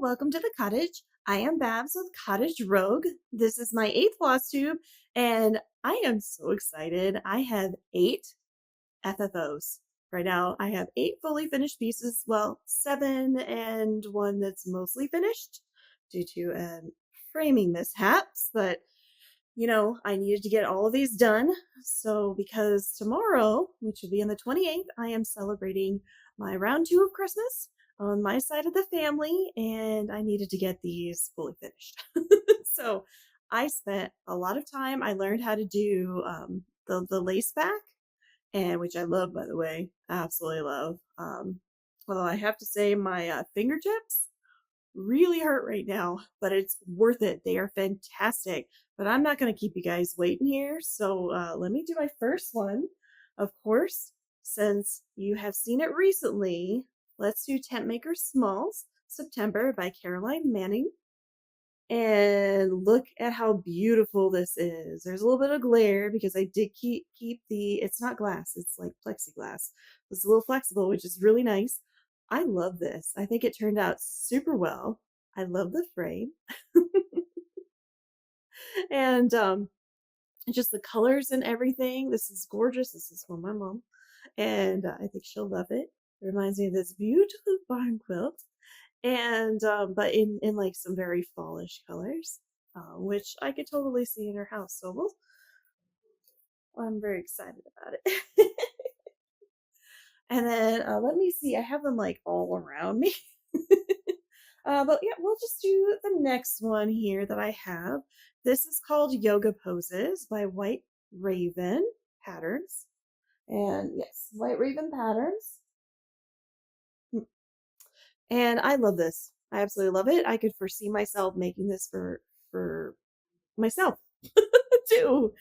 welcome to the cottage. I am Babs with CottageRogue. This is my 8th Flosstube, and I am so excited. I have 8 FFOs. Right now, I have 8 fully finished pieces. Well, 7 and 1 that's mostly finished due to framing mishaps, but I needed to get all of these done. So, because tomorrow, which will be on the 28th, I am celebrating my round 2 of Christmas on my side of the family, and I needed to get these fully finished. So, I spent a lot of time. I learned how to do the lace back, and which I love, by the way, absolutely love. Although I have to say, my fingertips really hurt right now, but it's worth it. They are fantastic. But I'm not going to keep you guys waiting here. So let me do my first one. Of course, since you have seen it recently, let's do Tentmaker Smalls, September by Carolyn Manning. And look at how beautiful this is. There's a little bit of glare because I did keep it's not glass, it's like plexiglass. It's a little flexible, which is really nice. I love this. I think it turned out super well. I love the frame. And just the colors and everything. This is gorgeous. This is for my mom. And I think she'll love it. It reminds me of this beautiful barn quilt. And but in like some very fallish colors, which I could totally see in her house. So I'm very excited about it. And then let me see. I have them like all around me. But yeah, we'll just do the next one here that I have. This is called Yoga Poses by White Raven Patterns. And yes, White Raven Patterns. And I love this. I absolutely love it. I could foresee myself making this for myself too.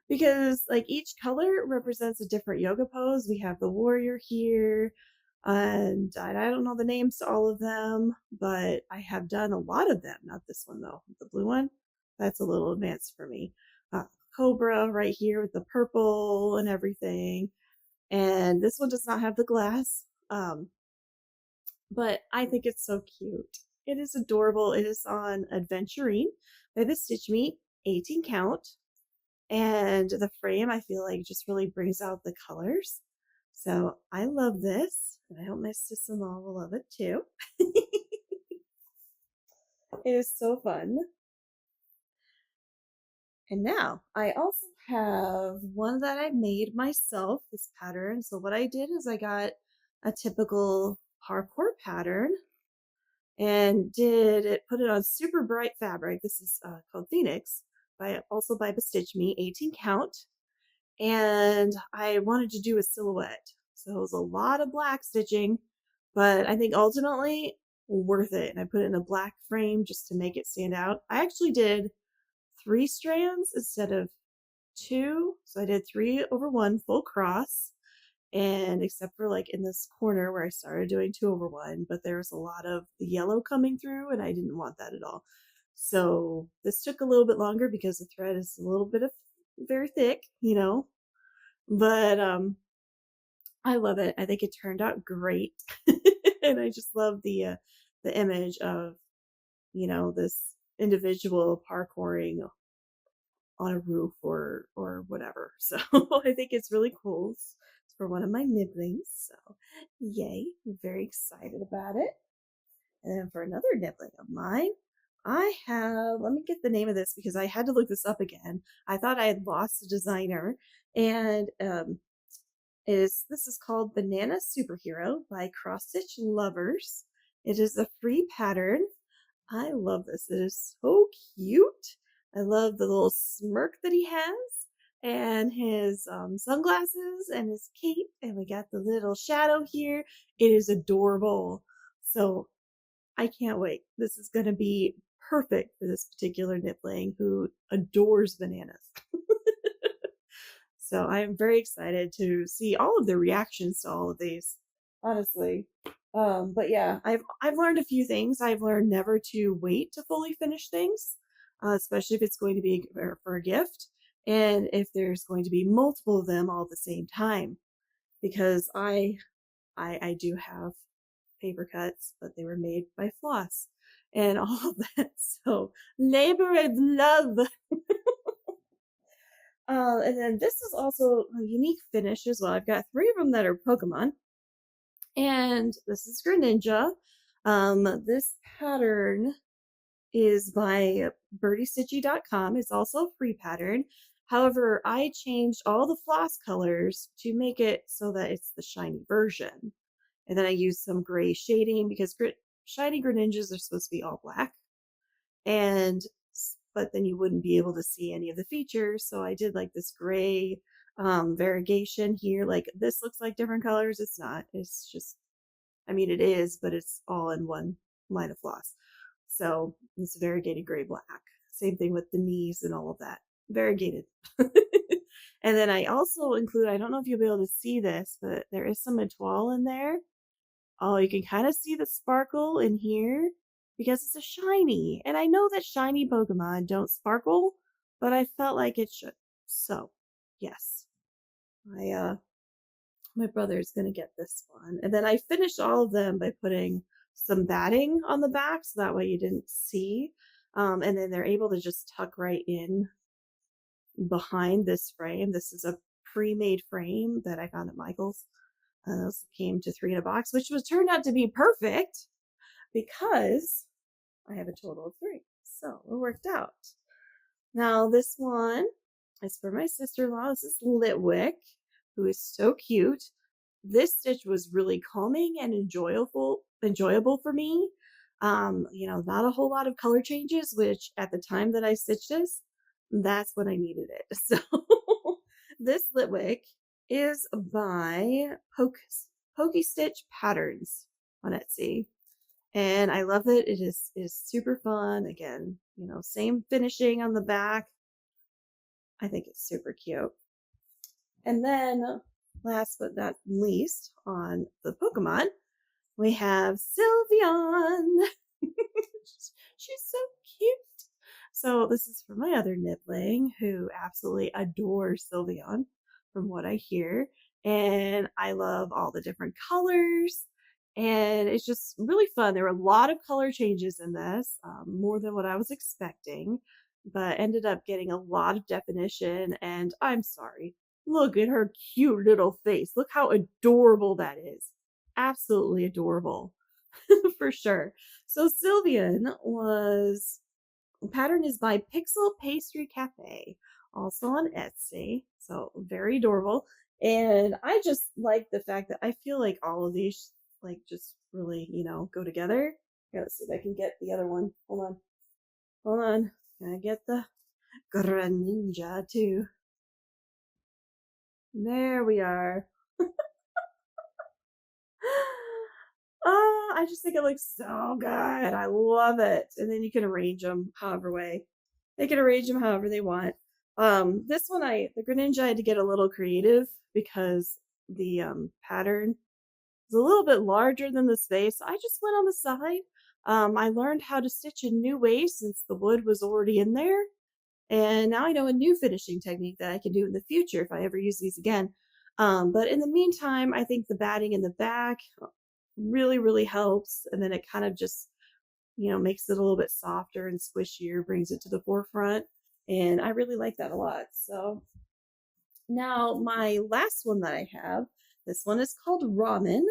Because like each color represents a different yoga pose. We have the warrior here, and I don't know the names to all of them, but I have done a lot of them. Not this one though, the blue one. That's a little advanced for me. Cobra right here with the purple and everything. And this one does not have the glass, but I think it's so cute. It is adorable. It is on Adventuring by the Stitch Me, 18 count. And the frame, I feel like, just really brings out the colors. So I love this, and I hope my sister-in-law will love it too. It is so fun. And now I also have one that I made myself, this pattern. So what I did is I got a typical Parkour pattern and put it on super bright fabric. This is called Phoenix, also by Stitch Me, 18 count. And I wanted to do a silhouette. So it was a lot of black stitching, but I think ultimately worth it. And I put it in a black frame just to make it stand out. I actually did 3 strands instead of 2. So I did 3 over 1 full cross. And except for like in this corner where I started doing 2 over 1, but there was a lot of the yellow coming through and I didn't want that at all. So this took a little bit longer because the thread is a little bit of very thick, but I love it. I think it turned out great. And I just love the image of, this individual parkouring on a roof or whatever. So I think it's really cool. It's for one of my nibblings. So yay, I'm very excited about it. And then for another nibbling of mine, I have, let me get the name of this because I had to look this up again. I thought I had lost the designer. And this is called Banana Superhero by Cross Stitch Lovers. It is a free pattern. I love this. It is so cute. I love the little smirk that he has and his sunglasses and his cape. And we got the little shadow here. It is adorable. So I can't wait. This is going to be perfect for this particular nibbling who adores bananas. So I am very excited to see all of the reactions to all of these, honestly. But yeah, I've learned a few things. I've learned never to wait to fully finish things, especially if it's going to be for a gift, and if there's going to be multiple of them all at the same time, because I do have paper cuts, but they were made by Floss, and all of that. So labor of love. And then this is also a unique finish as well. I've got 3 of them that are Pokemon, and this is Greninja. This pattern is by birdiestitchy.com. It's also a free pattern. However, I changed all the floss colors to make it so that it's the shiny version. And then I used some gray shading because shiny Greninjas are supposed to be all black. And but then you wouldn't be able to see any of the features. So I did like this gray variegation here. Like this looks like different colors. It's not. It's just, I mean, it is, but it's all in one line of floss. So it's variegated gray black. Same thing with the knees and all of that. Variegated. And then I also include, I don't know if you'll be able to see this, but there is some etoile in there. Oh, you can kind of see the sparkle in here because it's a shiny. And I know that shiny Pokemon don't sparkle, but I felt like it should. So, yes. My brother's going to get this one. And then I finished all of them by putting some batting on the back so that way you didn't see. And then they're able to just tuck right in behind this frame. This is a pre-made frame that I found at Michael's. Those came to 3 in a box, which was turned out to be perfect because I have a total of 3. So it worked out. Now this one is for my sister-in-law. This is Litwick, who is so cute. This stitch was really calming and enjoyable for me. Not a whole lot of color changes, which at the time that I stitched this, that's when I needed it. So this Litwick is by PokeStitch Patterns on Etsy. And I love it. It is super fun. Again, same finishing on the back. I think it's super cute. And then last but not least on the Pokemon, we have Sylveon. She's so cute. So this is for my other nibling who absolutely adores Sylveon from what I hear. And I love all the different colors. And it's just really fun. There were a lot of color changes in this, more than what I was expecting, but ended up getting a lot of definition. And I'm sorry. Look at her cute little face. Look how adorable that is. Absolutely adorable. For sure. So Sylveon pattern is by PixelPastryCafe, also on Etsy. So very adorable. And I just like the fact that I feel like all of these just really, go together. Here, let's see if I can get the other one. Hold on. Can I get the Greninja too? There we are. I just think it looks so good. I love it. And then you can arrange them however way. They can arrange them however they want. This one, the Greninja, I had to get a little creative because the pattern is a little bit larger than the space. I just went on the side. I learned how to stitch in new ways since the wood was already in there. And now I know a new finishing technique that I can do in the future if I ever use these again. But in the meantime, I think the batting in the back really, really helps. And then it kind of just, makes it a little bit softer and squishier, brings it to the forefront. And I really like that a lot. So now my last one that I have, this one is called Ramen.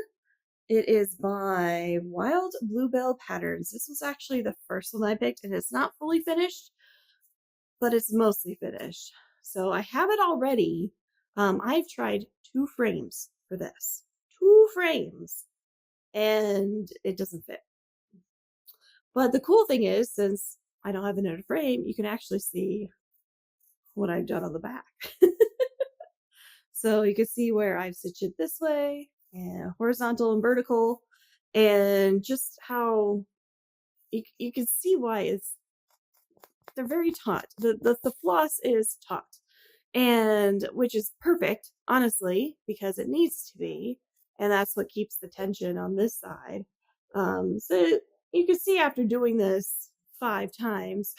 It is by WildBluebellPatterns. This was actually the first one I picked, and it's not fully finished, but it's mostly finished. So I have it already. I've tried 2 frames for this. 2 frames. And it doesn't fit. But the cool thing is, since I don't have it in a frame, you can actually see what I've done on the back. So you can see where I've stitched it this way, and horizontal and vertical, and just how you can see why they're very taut. The floss is taut, and which is perfect, honestly, because it needs to be, and that's what keeps the tension on this side. So you can see after doing this 5 times,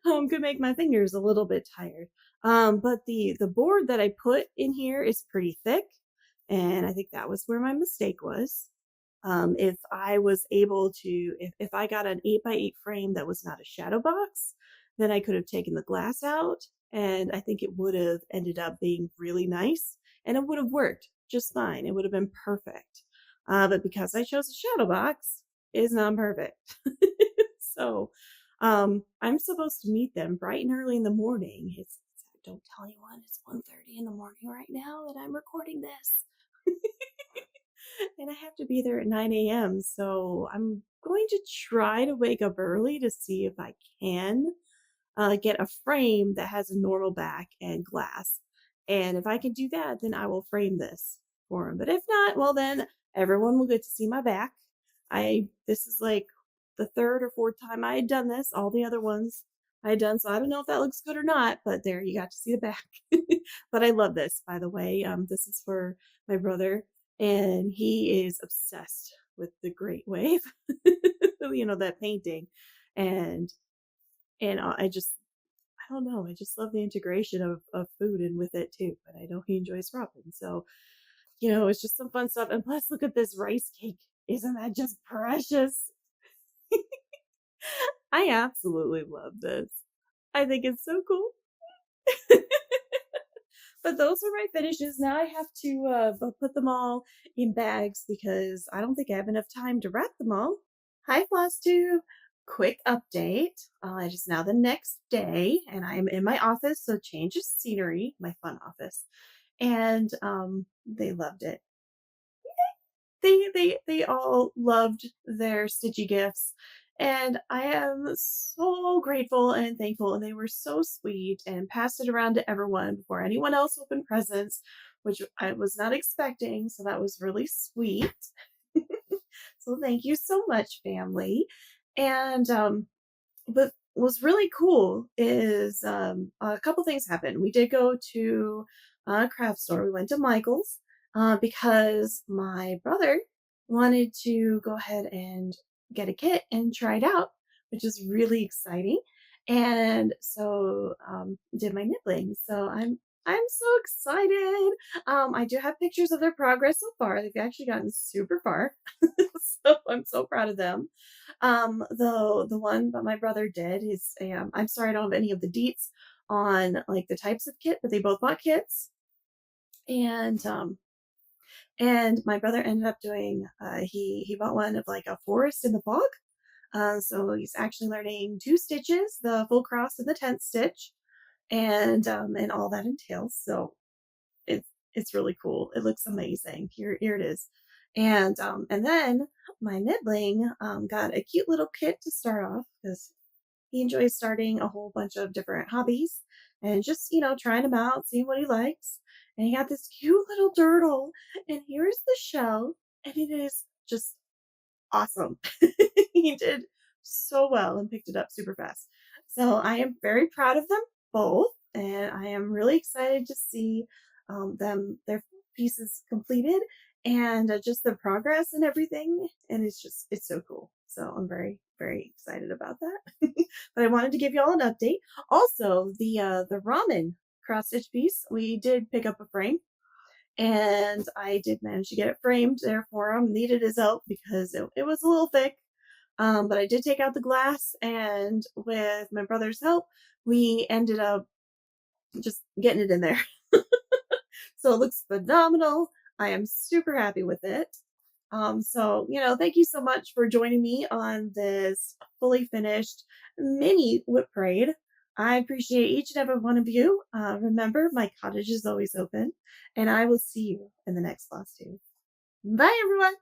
could make my fingers a little bit tired. But the board that I put in here is pretty thick, and I think that was where my mistake was. If I was able to, if I got an 8x8 frame that was not a shadow box, then I could have taken the glass out, and I think it would have ended up being really nice, and it would have worked just fine. It would have been perfect. But because I chose a shadow box, it's not perfect. So I'm supposed to meet them bright and early in the morning. Don't tell anyone, it's 1:30 in the morning right now that I'm recording this. And I have to be there at 9 a.m. So I'm going to try to wake up early to see if I can get a frame that has a normal back and glass. And if I can do that, then I will frame this for him. But if not, well, then everyone will get to see my back. This is like the third or fourth time I had done this. All the other ones I had done, so I don't know if that looks good or not. But there, you got to see the back. But I love this, by the way. This is for my brother, and he is obsessed with the Great Wave. That painting, and I don't know, I just love the integration of food and with it too. But I know he enjoys ramen, so it's just some fun stuff. And plus, look at this rice cake. Isn't that just precious? I absolutely love this. I think it's so cool. But those are my finishes. Now I have to put them all in bags because I don't think I have enough time to wrap them all. Hi, Flosstube. Quick update. It is now the next day, and I am in my office, so change of scenery, my fun office. And they loved it. They all loved their stitchy gifts, and I am so grateful and thankful, and they were so sweet and passed it around to everyone before anyone else opened presents, which I was not expecting, so that was really sweet. So thank you so much, family. And but what's really cool is a couple things happened. We did go to a craft store. We went to Michael's because my brother wanted to go ahead and get a kit and try it out, which is really exciting. And so did my nibbling. So I'm so excited. I do have pictures of their progress so far. They've actually gotten super far. So I'm so proud of them. The one that my brother did is I'm sorry I don't have any of the deets on like the types of kit, but they both bought kits. And my brother ended up doing he bought one of like a forest in the fog. So he's actually learning 2 stitches, the full cross and the 10th stitch, and all that entails. So it's really cool. It looks amazing. Here it is. And then my nibbling got a cute little kit to start off because he enjoys starting a whole bunch of different hobbies and just trying them out, seeing what he likes. And he got this cute little turtle, and here's the shell, and it is just awesome. He did so well and picked it up super fast. So I am very proud of them both, and I am really excited to see their pieces completed and just their progress and everything. And it's so cool. So I'm very, very excited about that. But I wanted to give y'all an update. Also, the ramen cross stitch piece, we did pick up a frame, and I did manage to get it framed there for him. Needed his help because it was a little thick. But I did take out the glass, and with my brother's help, we ended up just getting it in there. So it looks phenomenal. I am super happy with it. So, thank you so much for joining me on this fully finished mini whip parade. I appreciate each and every one of you. Remember, my cottage is always open, and I will see you in the next Flosstube. Bye, everyone.